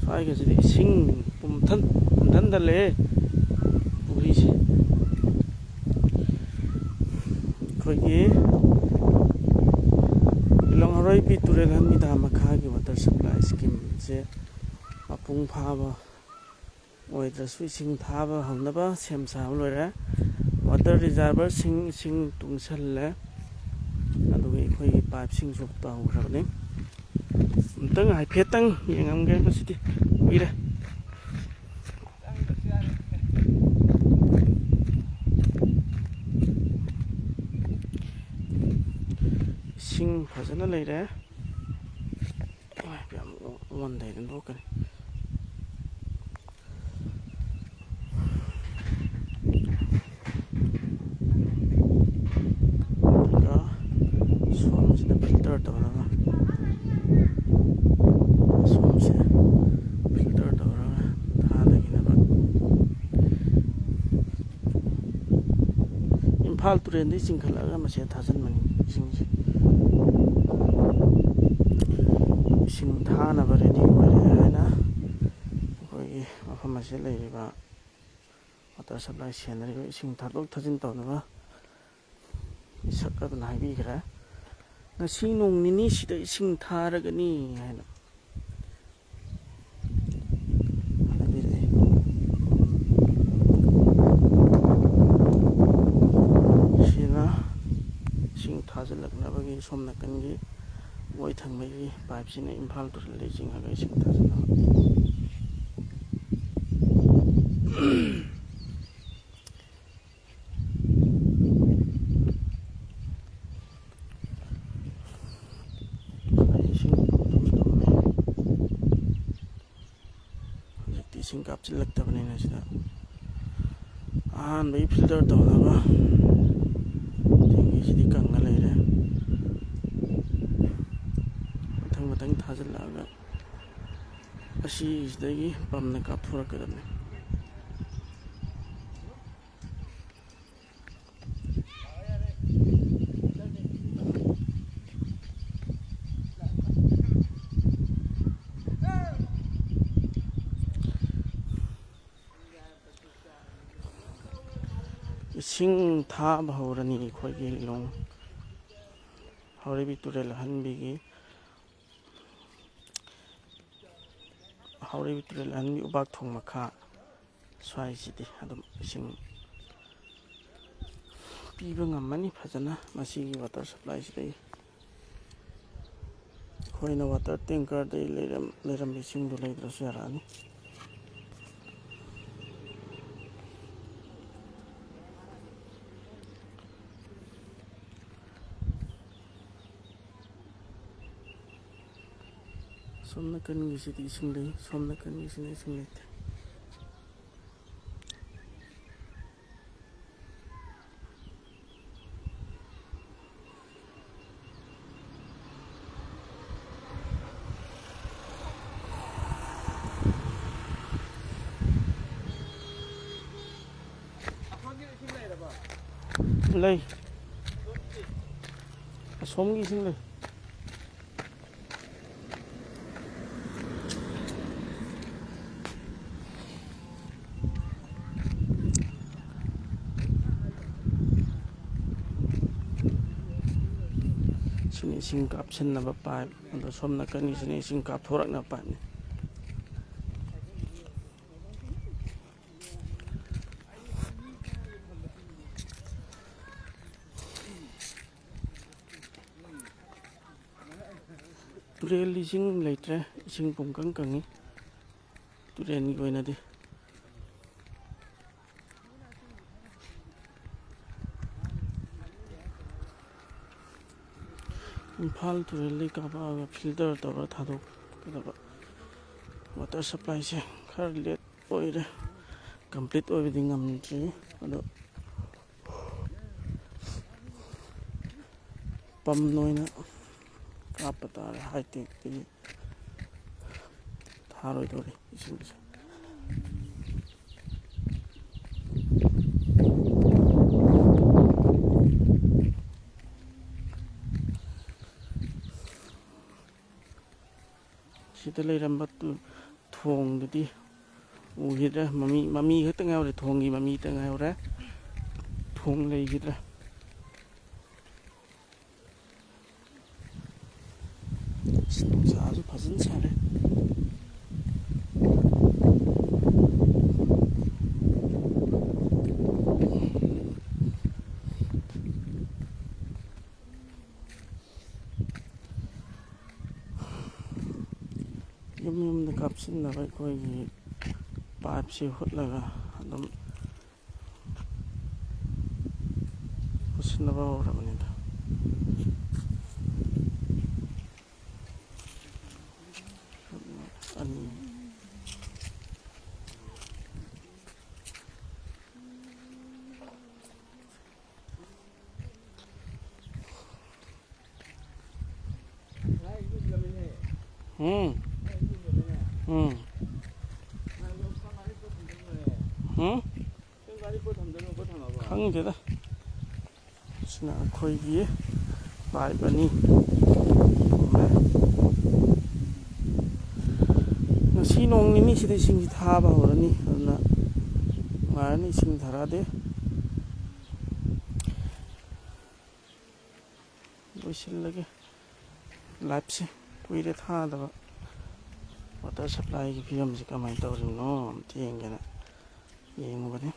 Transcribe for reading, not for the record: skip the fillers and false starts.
ꯁ꯭ꯋꯥꯏꯒꯁꯤꯗꯤ ꯏꯁꯤꯡ ꯄꯨꯝꯊꯟꯗꯜꯂꯦ ꯄꯨꯈ꯭ꯔꯤꯁꯦ ꯑꯩꯈꯣꯏꯒꯤ ꯂꯤꯂꯣꯡ ꯍꯥꯎꯔꯩꯕꯤ ꯇꯨꯔꯦꯜ ꯍꯟꯃꯤꯗꯥ ꯃꯈꯥꯒꯤ ꯋꯥꯇꯔ ꯁꯄ꯭ꯂꯥꯏ ꯁ꯭ꯀꯤꯝꯁꯦ ꯃꯄꯨꯡ ꯐꯥꯕ ꯑꯣꯏꯗ꯭ꯔꯁꯨ ꯏꯁꯤꯡ ꯊꯥꯕ ꯍꯧꯅꯕ ꯁꯦꯝ ꯁꯥꯕ ꯂꯣꯏꯔꯦ ꯋꯥꯇꯔ ꯔꯤꯖꯥꯔꯚꯔꯁꯤꯡ ꯏꯁꯤꯡ ꯇꯨꯡꯁꯜꯂꯦ ꯑꯗꯨꯒ ꯑꯩꯈꯣꯏꯒꯤ ꯄꯥꯏꯞꯁꯤꯡꯁꯨ ꯇꯧꯈ꯭ꯔꯕꯅꯤ ꯑꯝꯇꯪ ꯍꯥꯏꯐꯦꯠꯇꯪ ꯌꯦꯡꯉꯝꯒꯦ ꯉꯁꯤꯗꯤ ꯀꯨꯏꯔꯦ ꯏꯁꯤꯡ ꯐꯖꯅ ꯂꯩꯔꯦ ꯌꯥꯝ ꯑꯣꯟꯗꯩꯅ ꯂꯣꯛꯀꯅꯤ ꯑꯗꯨꯒ ꯁꯣꯝꯁꯤꯗ ꯐꯤꯜꯇꯔ ꯇꯧꯔꯒ ꯁꯣꯝꯁꯦ ꯐꯤꯜꯇꯔ ꯇꯧꯔꯒ ꯊꯥꯗꯈꯤꯅꯕ ꯏꯝꯐꯥꯜ ꯇꯨꯔꯦꯟꯗꯒꯤ ꯆꯤꯡꯈꯠꯂꯒ ꯃꯁꯦ ꯊꯥꯖꯤꯟꯕꯅꯤ ꯏꯁꯤꯡꯁꯦ ꯏꯁꯤꯡ ꯊꯥꯅꯕ ꯔꯦꯗꯤ ꯑꯣꯏꯔꯦ ꯍꯥꯏꯅ ꯑꯩꯈꯣꯏꯒꯤ ꯃꯐꯝ ꯑꯁꯤꯗ ꯂꯩꯔꯤꯕ ꯋꯥꯇꯔ ꯁꯄ꯭ꯂꯥꯏ ꯁꯦꯟꯅꯔꯤꯕ ꯏꯁꯤꯡ ꯊꯥꯗꯣꯛ ꯊꯥꯖꯤꯟ ꯇꯧꯅꯕ ꯃꯤꯁꯛ ꯑꯗꯨꯅ ꯍꯥꯏꯕꯤꯈ꯭ꯔꯦ ꯉꯁꯤ ꯅꯣꯡ ꯅꯤꯅꯤꯁꯤꯗ ꯏꯁꯤꯡ ꯊꯥꯔꯒꯅꯤ ꯍꯥꯏꯅ ꯍꯥꯏꯕꯤꯔꯛꯏ ꯁꯤꯅ ꯏꯁꯤꯡ ꯊꯥꯖꯤꯜꯂꯛꯅꯕꯒꯤ ꯁꯣꯝ ꯅꯥꯀꯟꯒꯤ ꯑꯣꯏ ꯊꯪꯕꯒꯤ ꯄꯥꯏꯞꯁꯤꯅ ꯏꯝꯐꯥꯜ ꯇꯨꯔꯦꯜꯗꯒꯤ ꯆꯤꯡꯉꯒ ꯏꯁꯤꯡ ꯊꯥꯖꯤꯟꯅꯕ ꯍꯧꯖꯤꯛꯇꯤ ꯏꯁꯤꯡ ꯀꯥꯞꯁꯤꯜꯂꯛꯇꯕꯅꯤꯅ ꯁꯤꯗ ꯑꯍꯥꯟꯕꯒꯤ ꯐꯤꯜꯇꯔ ꯇꯧꯅꯕ ꯇꯦꯡꯀꯤꯁꯤꯗꯤ ꯀꯪꯉ ꯂꯩꯔꯦ ꯃꯊꯪ ꯊꯥꯖꯤꯜꯂꯛꯑꯒ ꯑꯁꯤꯁꯤꯗꯒꯤ ꯄꯝꯅ ꯀꯥꯞꯊꯣꯔꯛꯀꯗꯕꯅꯤ ꯏꯁꯤꯡ ꯊꯥꯕ ꯍꯧꯔꯅꯤ ꯑꯩꯈꯣꯏꯒꯤ ꯂꯤꯂꯣꯡ ꯍꯥꯎꯔꯩꯕꯤ ꯇꯨꯔꯦꯜ ꯑꯍꯟꯕꯤꯒꯤ ꯍꯥꯎꯔꯩꯕꯤ ꯇꯨꯔꯦꯜ ꯑꯍꯟꯕꯤ ꯎꯄꯥꯛ ꯊꯣꯡ ꯃꯈꯥ ꯁ꯭ꯋꯥꯏꯁꯤꯗꯤ ꯑꯗꯨꯝ ꯏꯁꯤꯡ ꯄꯤꯕ ꯉꯝꯃꯅꯤ ꯐꯖꯅ ꯃꯁꯤꯒꯤ ꯋꯥꯇꯔ ꯁꯄ꯭ꯂꯥꯏꯁꯤꯗꯒꯤ ꯑꯩꯈꯣꯏꯅ ꯋꯥꯇꯔ ꯇꯦꯡꯀꯔꯗꯒꯤ ꯂꯩꯔꯝꯕ ꯏꯁꯤꯡꯗꯨ ꯂꯩꯗ꯭ꯔꯁꯨ ꯌꯥꯔꯛꯑꯅꯤ ꯁꯣꯝ ꯅꯥꯀꯟꯒꯤꯁꯤꯗꯤ ꯏꯁꯤꯡ ꯂꯩ ꯁꯣꯝ ꯅꯥꯀꯟꯒꯤꯁꯤꯅ ꯏꯁꯤꯡ ꯂꯩꯇꯦ ꯂꯩ ꯑꯁꯣꯝꯒꯤ ꯏꯁꯤꯡ ꯂꯩ ꯁꯤꯅ ꯏꯁꯤꯡ ꯀꯥꯞꯁꯤꯟꯅꯕ ꯄꯥꯏꯞ ꯑꯗꯣ ꯁꯣꯝ ꯅꯥꯀꯟꯒꯤꯁꯤꯅ ꯏꯁꯤꯡ ꯀꯥꯞꯊꯣꯔꯛꯅꯕ ꯄꯥꯏꯞꯅꯤ ꯇꯨꯔꯦꯜ ꯏꯁꯤꯡ ꯂꯩꯇ꯭ꯔꯦ ꯏꯁꯤꯡ ꯄꯨꯡꯀꯪ ꯀꯪꯉꯤ ꯇꯨꯔꯦꯟꯒꯤ ꯑꯣꯏꯅꯗꯤ ꯏꯝꯐꯥꯜ ꯇꯨꯔꯦꯜꯗꯒꯤ ꯀꯥꯞꯄꯛꯑꯒ ꯐꯤꯜꯇꯔ ꯇꯧꯔ ꯊꯥꯗꯣꯛꯀꯗꯕ ꯋꯥꯇꯔ ꯁꯄ꯭ꯂꯥꯏꯁꯦ ꯈꯔ ꯂꯦꯠ ꯑꯣꯏꯔꯦ ꯀꯝꯄ꯭ꯂꯤꯠ ꯑꯣꯏꯕꯗꯤ ꯉꯝꯗ꯭ꯔꯤ ꯑꯗꯣ ꯄꯝꯅ ꯑꯣꯏꯅ ꯀꯥꯞꯄ ꯇꯥꯔꯦ ꯍꯥꯏꯇꯦꯛꯇꯒꯤ ꯊꯥꯔꯣꯏꯗꯧꯔꯤ ꯏꯁꯤꯡꯁꯦ ꯁꯤꯗ ꯂꯩꯔꯝꯕ ꯊꯣꯡꯗꯨꯗꯤ ꯎꯈꯤꯗ꯭ꯔꯦ ꯃꯃꯤ ꯈꯛꯇ ꯉꯥꯏꯍꯧꯔꯦ ꯊꯣꯡꯒꯤ ꯃꯃꯤꯇ ꯉꯥꯏꯍꯧꯔꯦ ꯊꯣꯡ ꯂꯩꯈꯤꯗ꯭ꯔꯦ ꯅꯨꯡꯁꯥꯁꯨ ꯐꯖꯅ ꯁꯥꯔꯦ ꯌꯨꯝꯗ ꯀꯥꯞꯁꯤꯟꯅꯕ ꯑꯩꯈꯣꯏꯒꯤ ꯄꯥꯏꯞꯁꯤ ꯍꯨꯠꯂꯒ ꯑꯗꯨꯝ ꯄꯨꯁꯤꯟꯅꯕ ꯍꯧꯔꯕꯅꯤꯗ ꯑꯅꯤ ꯈꯪꯗꯦꯗ ꯁꯤꯅ ꯑꯩꯈꯣꯏꯒꯤ ꯄꯥꯏꯞ ꯑꯅꯤ ꯉꯁꯤ ꯅꯣꯡ ꯅꯤꯅꯤꯁꯤꯗ ꯏꯁꯤꯡꯁꯤ ꯊꯥꯕ ꯍꯧꯔꯅꯤ ꯑꯗꯨꯅ ꯅꯨꯡꯉꯥꯏꯔꯅꯤ ꯏꯁꯤꯡ ꯊꯥꯔꯛꯑꯗꯤ ꯂꯣꯏꯁꯤꯜꯂꯒꯦ ꯂꯥꯏꯐꯁꯦ ꯀꯨꯏꯔꯦ ꯊꯥꯗꯕ ꯋꯥꯇꯔ ꯁꯄ꯭ꯂꯥꯏꯒꯤ ꯐꯤꯕꯝꯁꯤ ꯀꯃꯥꯏꯅ ꯇꯧꯔꯤꯕꯅꯣ ꯑꯝꯇ ꯌꯦꯡꯒꯦꯅ ꯌꯦꯡꯉꯨꯕꯅꯤ